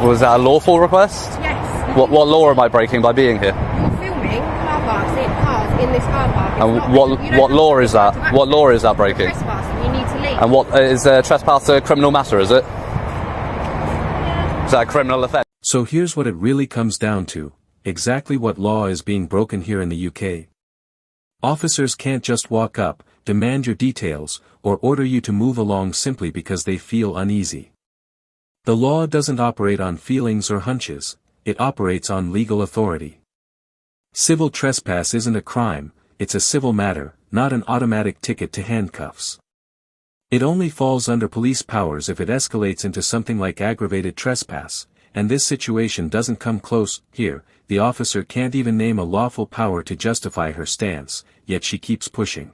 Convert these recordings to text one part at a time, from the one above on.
Was that a lawful request? Yes. What law am I breaking by being here? You're filming car parks in cars in this car park. And what law is that? What law is that breaking? Trespassing. You need to leave. And what is trespass a criminal matter? Is it? Is that a criminal offence? So here's what it really comes down to: exactly what law is being broken here in the UK. Officers can't just walk up, demand your details, or order you to move along simply because they feel uneasy. The law doesn't operate on feelings or hunches, it operates on legal authority. Civil trespass isn't a crime, it's a civil matter, not an automatic ticket to handcuffs. It only falls under police powers if it escalates into something like aggravated trespass, and this situation doesn't come close. Here, the officer can't even name a lawful power to justify her stance, yet she keeps pushing.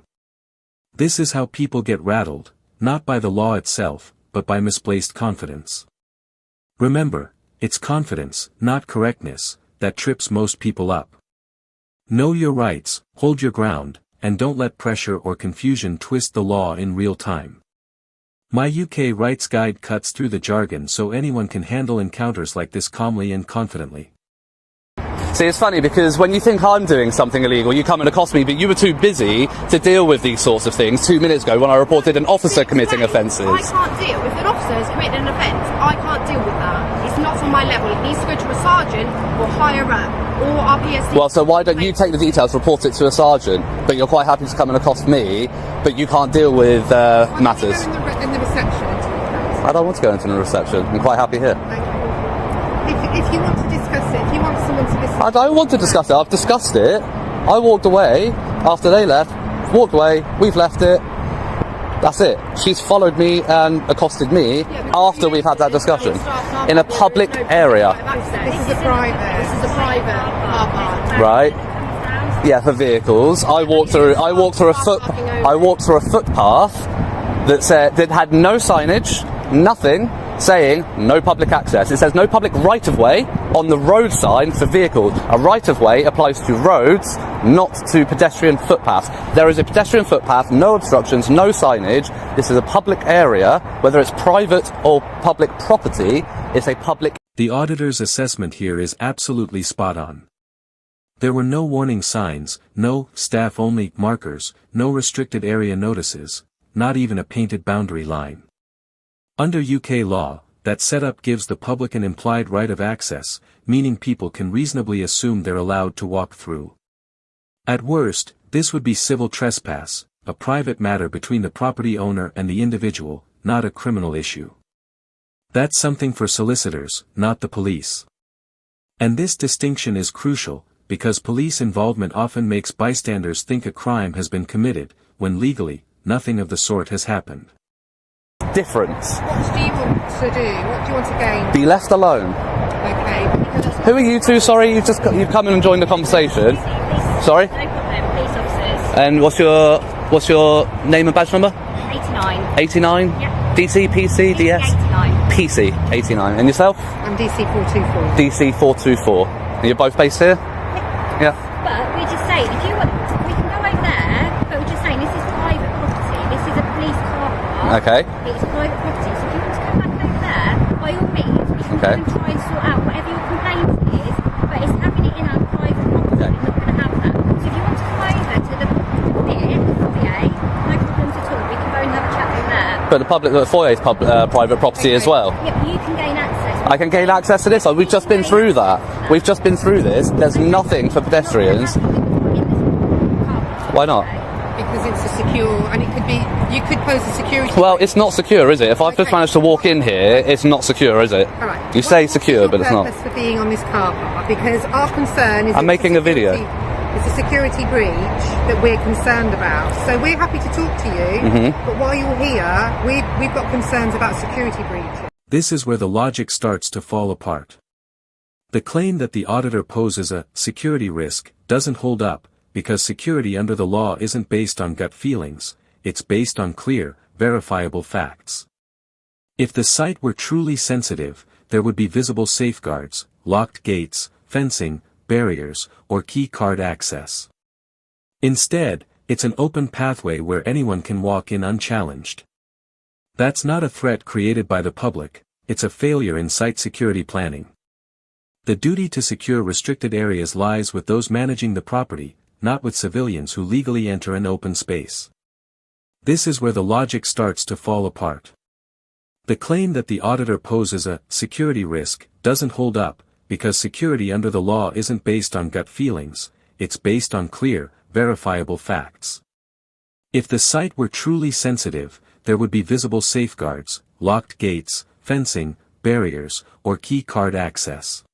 This is how people get rattled, not by the law itself, but by misplaced confidence. Remember, it's confidence, not correctness, that trips most people up. Know your rights, hold your ground, and don't let pressure or confusion twist the law in real time. My UK Rights Guide cuts through the jargon so anyone can handle encounters like this calmly and confidently. See, it's funny because when you think I'm doing something illegal, you come and accost me, but you were too busy to deal with these sorts of things 2 minutes ago when I reported an officer committing offences. I can't deal. If an officer has committed an offence, I can't deal with that. It's not on my level. It needs to go to a sergeant or higher up, or our PSD. Well, so why don't you take the details, report it to a sergeant, but you're quite happy to come and accost me, but you can't deal with matters? In the reception. I don't want to go into the reception. I'm quite happy here. If you want to discuss it, if you want someone to listen. I don't want to discuss it. I've discussed it. I walked away after they left. Walked away. We've left it. That's it. She's followed me and accosted me after we've had that discussion in a public area. This is a private car park. Right. Yeah, for vehicles. I walked through a footpath that had no signage, nothing, saying no public access. It says no public right-of-way on the road sign for vehicles. A right-of-way applies to roads, not to pedestrian footpaths. There is a pedestrian footpath, no obstructions, no signage. This is a public area, whether it's private or public property, it's a public. The auditor's assessment here is absolutely spot on. There were no warning signs, no staff-only markers, no restricted area notices, not even a painted boundary line. Under UK law, that setup gives the public an implied right of access, meaning people can reasonably assume they're allowed to walk through. At worst, this would be civil trespass, a private matter between the property owner and the individual, not a criminal issue. That's something for solicitors, not the police. And this distinction is crucial, because police involvement often makes bystanders think a crime has been committed, when legally, nothing of the sort has happened. Different. What do you want to do? What do you want to gain? Be left alone. Okay. Who are you two? Sorry, you've come in and joined the conversation. Sorry. No problem. Police officers. And what's your name and badge number? 89. 89. Yep. DC, PC, DS. 89. PC 89. And yourself? I'm DC 424. DC 424. And you're both based here? Yeah. But we're just saying, if you want, we can go over there, but we're just saying this is private property. This is a police car park. Okay. It's private property. So if you want to come back over there, by all means, we can Okay. go and try and sort out whatever your complaint is, but it's having it in our private property. Okay. We're not going to have that. So if you want to come over to the foyer, no problems at all. We can go and have a chat over there. But the foyer is private property as well. Yeah, but you can gain access. I can gain access to this. We've just been through that. We've just been through this. There's nothing for pedestrians. Why not? Because it's a secure, and it could be, you could pose a security. Well, it's not secure, is it? If I've just managed to walk in here, it's not secure, is it? All right. You say secure, but it's not. What's your purpose for being on this car park? Because our concern is I'm making a video. It's a security breach that we're concerned about. So we're happy to talk to you, but while you're here, we've got concerns about security breach. This is where the logic starts to fall apart. The claim that the auditor poses a security risk doesn't hold up, because security under the law isn't based on gut feelings, it's based on clear, verifiable facts. If the site were truly sensitive, there would be visible safeguards, locked gates, fencing, barriers, or key card access. Instead, it's an open pathway where anyone can walk in unchallenged. That's not a threat created by the public, it's a failure in site security planning. The duty to secure restricted areas lies with those managing the property, not with civilians who legally enter an open space. This is where the logic starts to fall apart. The claim that the auditor poses a security risk doesn't hold up, because security under the law isn't based on gut feelings, it's based on clear, verifiable facts. If the site were truly sensitive, there would be visible safeguards, locked gates, fencing, barriers, or key card access.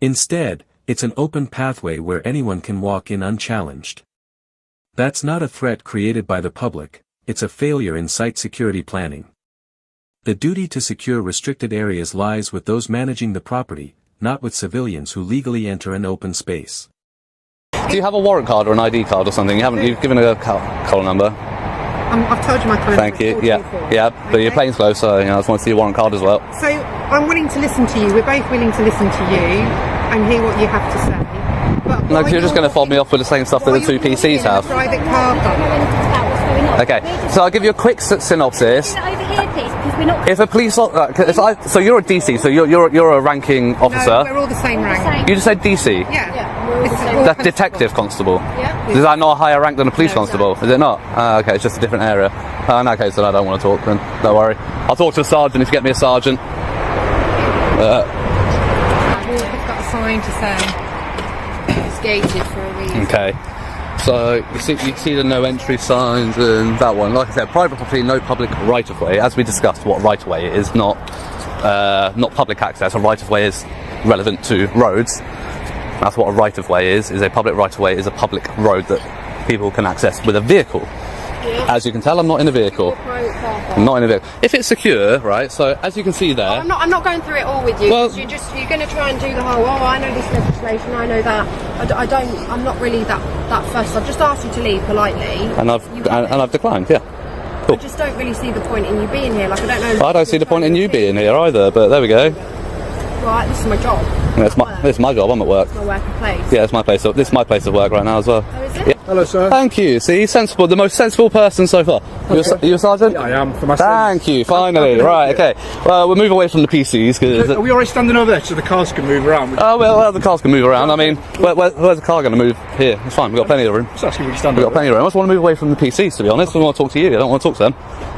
Instead, it's an open pathway where anyone can walk in unchallenged. That's not a threat created by the public, it's a failure in site security planning. The duty to secure restricted areas lies with those managing the property, not with civilians who legally enter an open space. Do you have a warrant card or an ID card or something? You've given a call number. I've told you my colour. Thank you. Yeah. But your plane's closed, so I just want to see your warrant card as well. So I'm willing to listen to you. We're both willing to listen to you and hear what you have to say. But No, because you're just going to fob me off with the same stuff that the two PCs have. Private car I don't know anything about what's going on. Okay, so I'll give you a quick synopsis. Over here, please, because we're not. If a police, so you're a DC, so you're a ranking officer. No, we're all the same rank. You just said DC. Yeah. we're all the It's same. all That's constable. detective constable. Yeah. Is that not a higher rank than a police No, it's constable? Is it not? Okay, it's just a different area. In that case, then I don't want to talk. Then don't worry. I'll talk to a sergeant if you get me a sergeant. We've got a sign to say it's gated for a reason. Okay. So you see the no entry signs and that one. Like I said, private property, no public right of way. As we discussed, what right of way is not public access. A right of way is relevant to roads. That's what a right of way is. A public right of way is a public road that people can access with a vehicle. As you can tell, I'm not in a vehicle. I'm not in a vehicle. If it's secure, right? So as you can see there. I'm not going through it all with you. Well- 'Cause you're going to try and do the whole. Oh, I know this legislation. I know that. I'm not really that fussed. I've just asked you to leave politely. And I've declined. Yeah. I just don't really see the point in you being here. Like I don't know. I don't see the point in you being here either. But there we go. Right, this is my job. It's my job. I'm at work. My working place. Yeah, it's my place. This is my place of work right now as well. Oh, is it? Yeah. Hello, sir. Thank you. See, sensible. The most sensible person so far. Are you a sergeant? Yeah, I am. For my Thank you. Finally. Right. Okay. Well, we'll move away from the PCs because. Are we already standing over there so the cars can move around? Oh well, the cars can move around. I mean, where's the car going to move? Here. It's fine. We've got plenty of room. Just asking if we stand We've got over plenty of room. I just want to move away from the PCs, to be honest. I want to talk to you. I don't want to talk to them.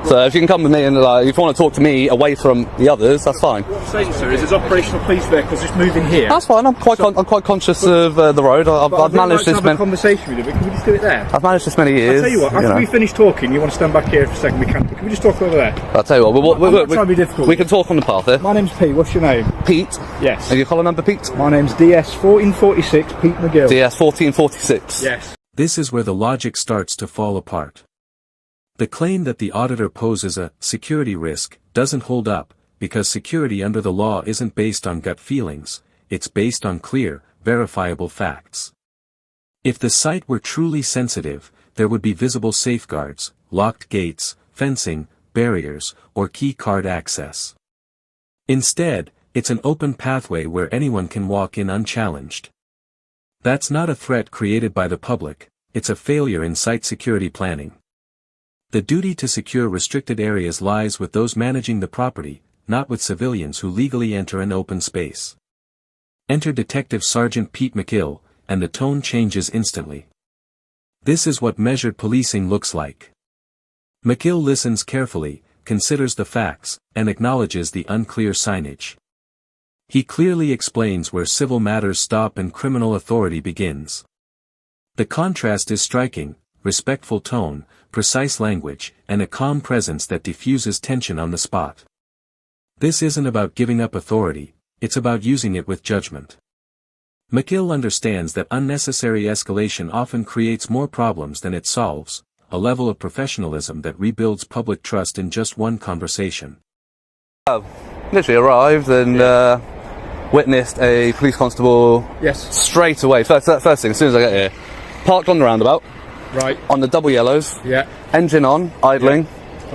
So if you can come with me and if you want to talk to me away from the others, that's fine. What I'm saying, sir, is there's operational police vehicles just moving here. That's fine. I'm quite conscious of the road. I've managed this to have a conversation with you, but can we just do it there? I've managed this many years. I'll tell you what, after we finish talking, you want to stand back here for a second, can we just talk over there? I'll tell you what. I'm not trying to be difficult. We can talk on the path here. My name's Pete, what's your name? Pete. Yes. And your collar number, Pete? My name's DS1446, Pete McGill. DS 1446. Yes. This is where the logic starts to fall apart. The claim that the auditor poses a security risk doesn't hold up, because security under the law isn't based on gut feelings, it's based on clear, verifiable facts. If the site were truly sensitive, there would be visible safeguards, locked gates, fencing, barriers, or key card access. Instead, it's an open pathway where anyone can walk in unchallenged. That's not a threat created by the public, it's a failure in site security planning. The duty to secure restricted areas lies with those managing the property, not with civilians who legally enter an open space. Enter Detective Sergeant Pete McGill, and the tone changes instantly. This is what measured policing looks like. McGill listens carefully, considers the facts, and acknowledges the unclear signage. He clearly explains where civil matters stop and criminal authority begins. The contrast is striking: respectful tone, precise language, and a calm presence that diffuses tension on the spot. This isn't about giving up authority, it's about using it with judgment. McGill understands that unnecessary escalation often creates more problems than it solves, a level of professionalism that rebuilds public trust in just one conversation. Literally arrived and witnessed a police constable. Yes. Straight away. First thing, as soon as I get here, parked on the roundabout. Right. On the double yellows. Yeah. Engine on, idling,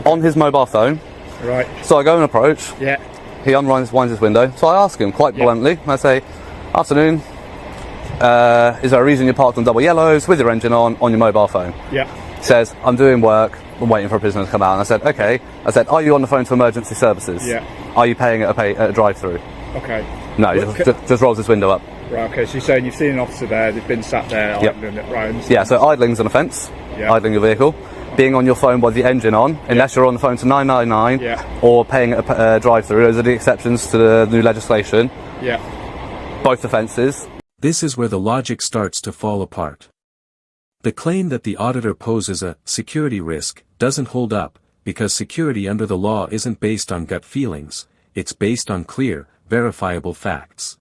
on his mobile phone. Right. So I go and approach. Yeah. He winds his window. So I ask him quite bluntly. I say, "Afternoon. Is there a reason you parked on double yellows with your engine on your mobile phone?" Yeah. He says, "I'm doing work. I'm waiting for a prisoner to come out." And I said, "Okay." I said, "Are you on the phone to emergency services?" Yeah. Are you paying at a drive-through? Okay. No, Well, just rolls his window up. Right, okay, so you're saying you've seen an officer there, they've been sat there, Yep. idling it, right? Yeah, so idling's an offence, Yeah. idling your vehicle. Being on your phone with the engine on, unless you're on the phone to 999, Yeah. or paying at a drive-through, those are the exceptions to the new legislation. Yeah. Both offences. This is where the logic starts to fall apart. The claim that the auditor poses a security risk doesn't hold up, because security under the law isn't based on gut feelings, it's based on clear, verifiable facts.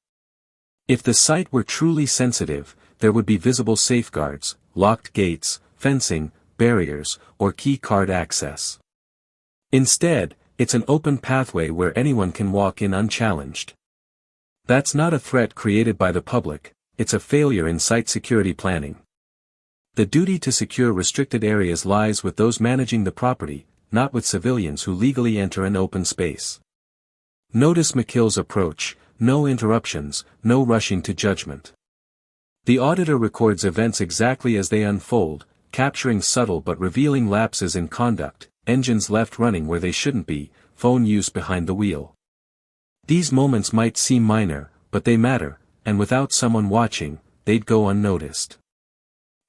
If the site were truly sensitive, there would be visible safeguards, locked gates, fencing, barriers, or key card access. Instead, it's an open pathway where anyone can walk in unchallenged. That's not a threat created by the public, it's a failure in site security planning. The duty to secure restricted areas lies with those managing the property, not with civilians who legally enter an open space. Notice McKill's approach: no interruptions, no rushing to judgment. The auditor records events exactly as they unfold, capturing subtle but revealing lapses in conduct, engines left running where they shouldn't be, phone use behind the wheel. These moments might seem minor, but they matter, and without someone watching, they'd go unnoticed.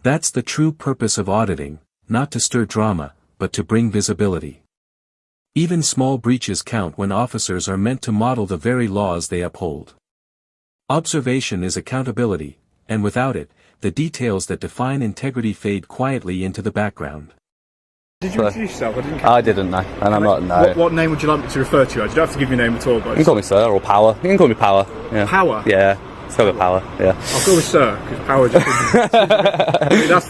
That's the true purpose of auditing, not to stir drama, but to bring visibility. Even small breaches count when officers are meant to model the very laws they uphold. Observation is accountability, and without it, the details that define integrity fade quietly into the background. Did you introduce yourself? I didn't know, and I'm not, no. What name would you like me to refer to you as? You don't have to give me a name at all, but... You can call me Sir, or Power. You can call me Power. Yeah. Power? Yeah. Let's go with Power, yeah. I'll go with Sir, because Power just isn't...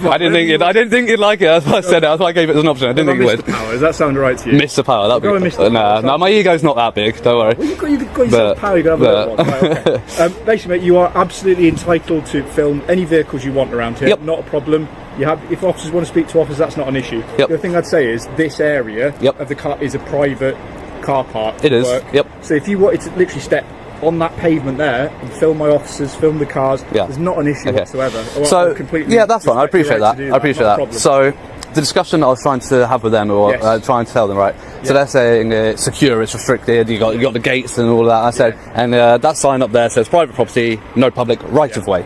I didn't think you'd like it, that's why I said it, that's why I gave it as an option, I didn't think you would. Mr. Power, does that sound right to you? Mr. Power, that'd Go be with Mr. Power. No, my ego's not that big, don't worry. Well, you've got yourself Power, you can have a little one. Right, okay. Basically, mate, you are absolutely entitled to film any vehicles you want around here, Yep. not a problem. You have, if officers want to speak to officers, that's not an issue. Yep. The other thing I'd say is this area Yep. of the car is a private car park. It is, work. yep. So if you wanted to literally step on that pavement there and film my officers, film the cars, Yeah. there's not an issue Okay. whatsoever. So, completely yeah, that's fine, I appreciate respect that, your I right to do appreciate not a that. problem. So, the discussion I was trying to have with them, or Yes. trying to tell them, right? So they're saying it's secure, it's restricted, you got the gates and all that. I said, and that sign up there says private property, no public right of way.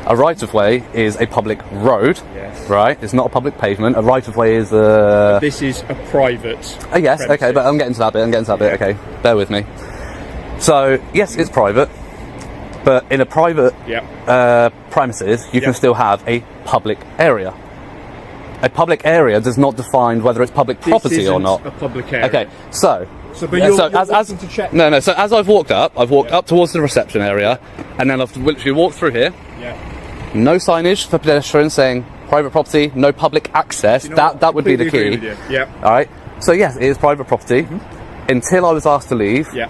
A right of way is a public road, Yes. right? It's not a public pavement. A right of way is a. This is a private. Yes, okay, premises. but I'm getting to that bit. Okay, bear with me. So yes, it's private, but in a private premises, you can Yep. still have a public area. A public area does not define whether it's public property This or isn't not. a public area. Okay, so. But you're as wanting to check. no. So as I've walked up towards the reception area, and then I've literally walked through here. Yeah. No signage for pedestrians saying private property, no public access. You know what? That would be the Completely key. agree with you. Yeah. All right. So yes, it is private property. Until I was asked to leave, Yeah.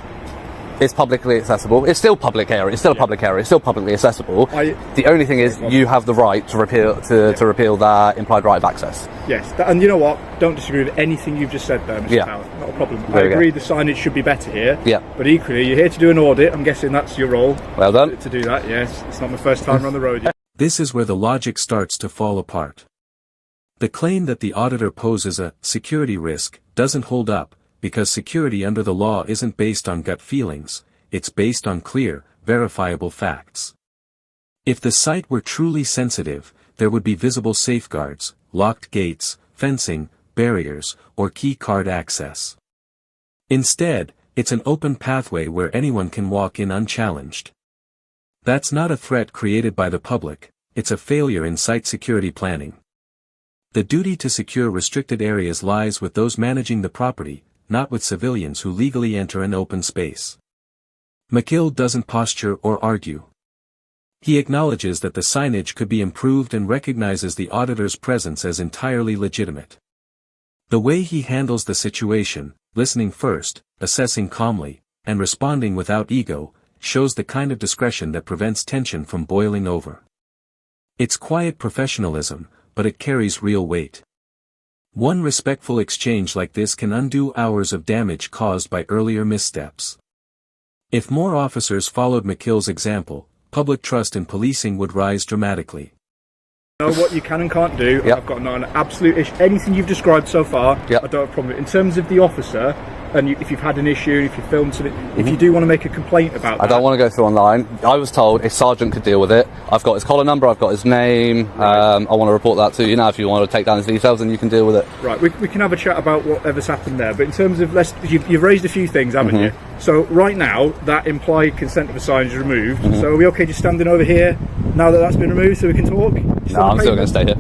it's publicly accessible. It's still public area. It's still a public area. It's still publicly accessible. The only thing is, you have the right to repeal that implied right of access. Yes. And you know what? Don't disagree with anything you've just said there, Mr. Yeah. Power. Not a problem. There I we go. agree the signage should be better here. Yeah. But equally, you're here to do an audit. I'm guessing that's your role. Well done. To do that, yes. It's not my first time on the road. This is where the logic starts to fall apart. The claim that the auditor poses a security risk doesn't hold up, because security under the law isn't based on gut feelings, it's based on clear, verifiable facts. If the site were truly sensitive, there would be visible safeguards, locked gates, fencing, barriers, or key card access. Instead, it's an open pathway where anyone can walk in unchallenged. That's not a threat created by the public, it's a failure in site security planning. The duty to secure restricted areas lies with those managing the property, not with civilians who legally enter an open space. McKill doesn't posture or argue. He acknowledges that the signage could be improved and recognizes the auditor's presence as entirely legitimate. The way he handles the situation, listening first, assessing calmly, and responding without ego, shows the kind of discretion that prevents tension from boiling over. It's quiet professionalism, but it carries real weight. One respectful exchange like this can undo hours of damage caused by earlier missteps. If more officers followed McKill's example, public trust in policing would rise dramatically. Know what you can and can't do. Yep. I've got an absolute issue. Anything you've described so far, Yep. I don't have a problem with. In terms of the officer, and if you've had an issue, if you filmed something, if you do want to make a complaint about that. I don't want to go through online. I was told a sergeant could deal with it. I've got his collar number, I've got his name. I want to report that to you now. If you want to take down his details, and you can deal with it. Right, we can have a chat about whatever's happened there. But in terms of, you've raised a few things, haven't you? So right now, that implied consent of a sign is removed. So are we okay just standing over here now that that's been removed so we can talk? No, I'm still going to stay here.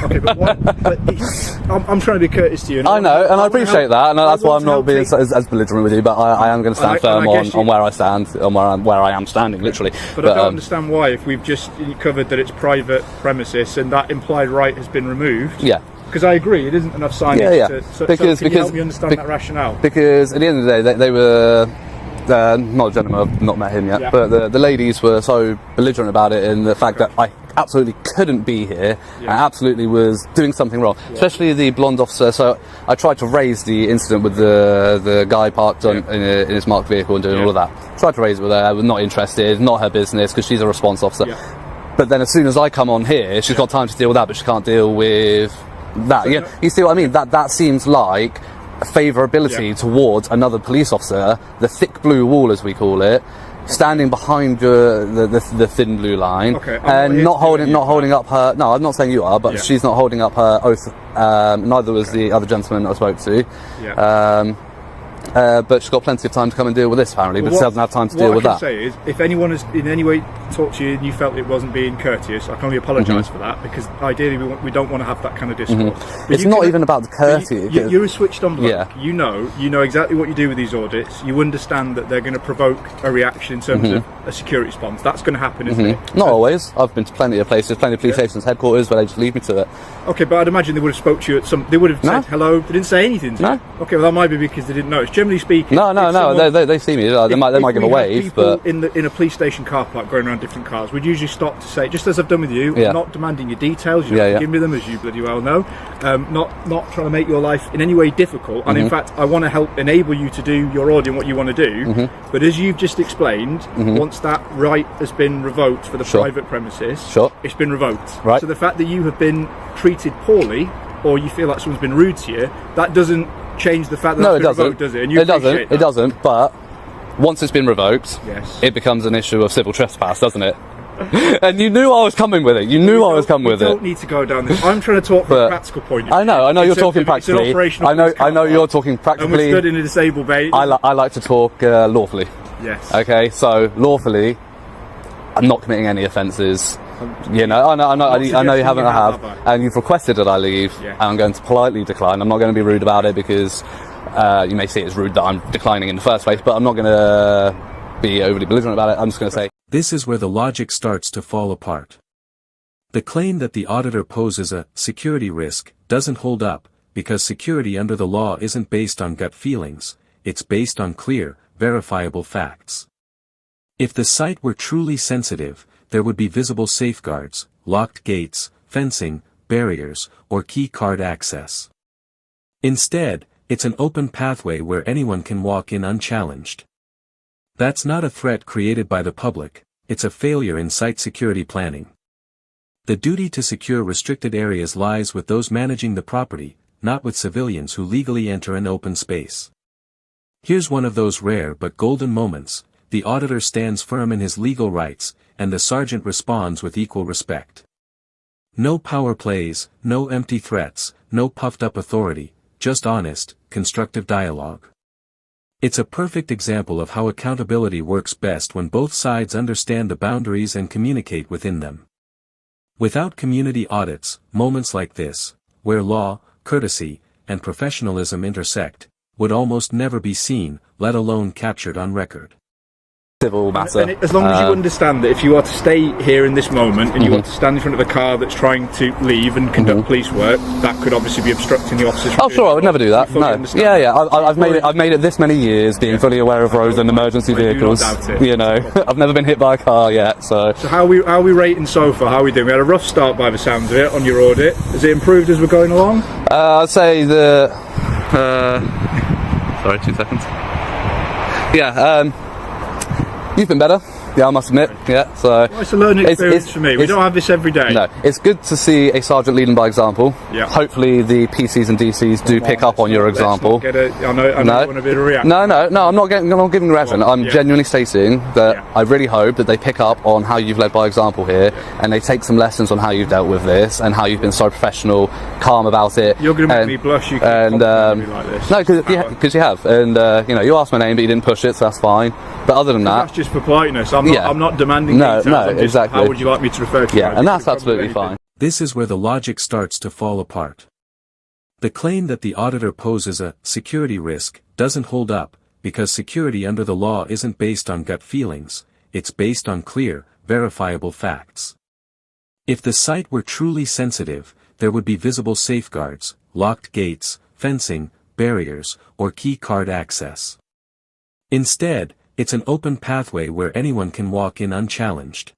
Okay, but I'm trying to be courteous to you. I know, and I appreciate that, and that's why I'm not being as belligerent with you. But I am going to stand firm on where I stand, on where I am standing, literally. But I don't understand why, if we've just covered that it's private premises and that implied right has been removed. Yeah. Because I agree, it isn't enough signage. So can you help me understand that rationale? Because at the end of the day, they were. Not a gentleman, I've not met him yet, but the ladies were so belligerent about it, and the fact that I absolutely couldn't be here and absolutely was doing something wrong, especially the blonde officer. So I tried to raise the incident with the guy parked in his marked vehicle and doing all of that. Tried to raise it with her, was not interested, not her business, because she's a response officer. But then as soon as I come on here, she's got time to deal with that, but she can't deal with that. So you see what I mean? That seems like favourability towards another police officer, the thick blue wall as we call it, standing behind the thin blue line, and not holding up her. No, I'm not saying you are, but she's not holding up her oath. Neither was the other gentleman I spoke to. But she's got plenty of time to come and deal with this, apparently, but she doesn't have time to deal with that. What I can say is, if anyone has in any way talked to you and you felt it wasn't being courteous, I can only apologise for that, because ideally we don't want to have that kind of discourse. It's not even about the courtesy. You're a switched on bloke. You know exactly what you do with these audits. You understand that they're going to provoke a reaction in terms of a security response. That's going to happen, isn't it? Not always. I've been to plenty of places, plenty of police stations, headquarters, where they just leave me to it. Okay, but I'd imagine they would have spoke to you at some. They would have said hello. They didn't say anything to you. Okay, well that might be because they didn't notice. Generally speaking, they see me. They might give a wave, but in a police station car park going around different cars, we'd usually stop to say, just as I've done with you, I'm not demanding your details. You don't have to give me them, as you bloody well know. Not trying to make your life in any way difficult. And in fact, I want to help enable you to do your audit and what you want to do. But as you've just explained, once that right has been revoked for the private premises, it's been revoked. Right. So the fact that you have been treated poorly, or you feel like someone's been rude to you, that doesn't change the fact that no, it's been revoked, does it? And you it doesn't. But once it's been revoked, it becomes an issue of civil trespass, doesn't it? And you knew I was coming with it. You don't need to go down this. I'm trying to talk from a practical point of view. I know you're talking practically. I know you're talking practically. And we're stood in a disabled bay. I like to talk lawfully. Yes. Okay, so lawfully, I'm not committing any offences. You know, I know you haven't. And you've requested that I leave, and I'm going to politely decline. I'm not going to be rude about it, because you may see it as rude that I'm declining in the first place, but I'm not going to be overly belligerent about it. I'm just going to say. This is where the logic starts to fall apart. The claim that the auditor poses a security risk doesn't hold up, because security under the law isn't based on gut feelings, it's based on clear, verifiable facts. If the site were truly sensitive, there would be visible safeguards, locked gates, fencing, barriers, or key card access. Instead, it's an open pathway where anyone can walk in unchallenged. That's not a threat created by the public, it's a failure in site security planning. The duty to secure restricted areas lies with those managing the property, not with civilians who legally enter an open space. Here's one of those rare but golden moments: the auditor stands firm in his legal rights, and the sergeant responds with equal respect. No power plays, no empty threats, no puffed-up authority, just honest, constructive dialogue. It's a perfect example of how accountability works best when both sides understand the boundaries and communicate within them. Without community audits, moments like this, where law, courtesy, and professionalism intersect, would almost never be seen, let alone captured on record. Civil matter. And as long as you understand that if you are to stay here in this moment and you want to stand in front of a car that's trying to leave and conduct police work, that could obviously be obstructing the officers. Oh, sure, I would never do that. No. I've made it this many years, being fully aware of roads and emergency vehicles. You know, I've never been hit by a car yet. So how are we rating so far? How are we doing? We had a rough start by the sounds of it on your audit. Has it improved as we're going along? I'd say sorry, 2 seconds. You've been better. Yeah, I must admit. Yeah, so well, it's a learning experience for me. We don't have this every day. No, it's good to see a sergeant leading by example. Yeah. Hopefully, the PCs and DCs do pick up on your example. I know you want a bit of reaction. No, I'm not giving a reaction. I'm genuinely stating that I really hope that they pick up on how you've led by example here, and they take some lessons on how you've dealt with this and how you've been so professional, calm about it. You're going to make me blush. You can compliment me like this. No, because you have, and you asked my name, but you didn't push it, so that's fine. But other than that, that's just for politeness. I'm not demanding details. No, exactly. How would you like me to refer to you? Yeah, and that's absolutely fine. This is where the logic starts to fall apart. The claim that the auditor poses a security risk doesn't hold up, because security under the law isn't based on gut feelings, it's based on clear, verifiable facts. If the site were truly sensitive, there would be visible safeguards, locked gates, fencing, barriers, or key card access. Instead, it's an open pathway where anyone can walk in unchallenged.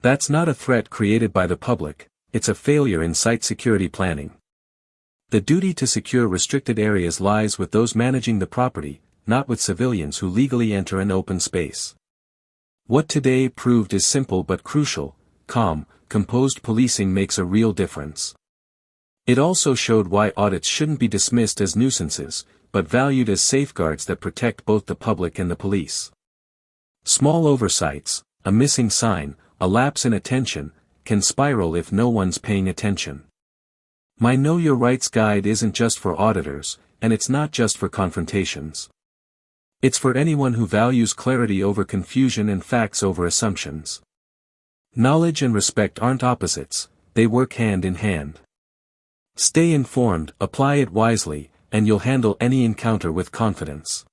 That's not a threat created by the public, it's a failure in site security planning. The duty to secure restricted areas lies with those managing the property, not with civilians who legally enter an open space. What today proved is simple but crucial: calm, composed policing makes a real difference. It also showed why audits shouldn't be dismissed as nuisances, but valued as safeguards that protect both the public and the police. Small oversights, a missing sign, a lapse in attention, can spiral if no one's paying attention. My Know Your Rights guide isn't just for auditors, and it's not just for confrontations. It's for anyone who values clarity over confusion and facts over assumptions. Knowledge and respect aren't opposites, they work hand in hand. Stay informed, apply it wisely, and you'll handle any encounter with confidence.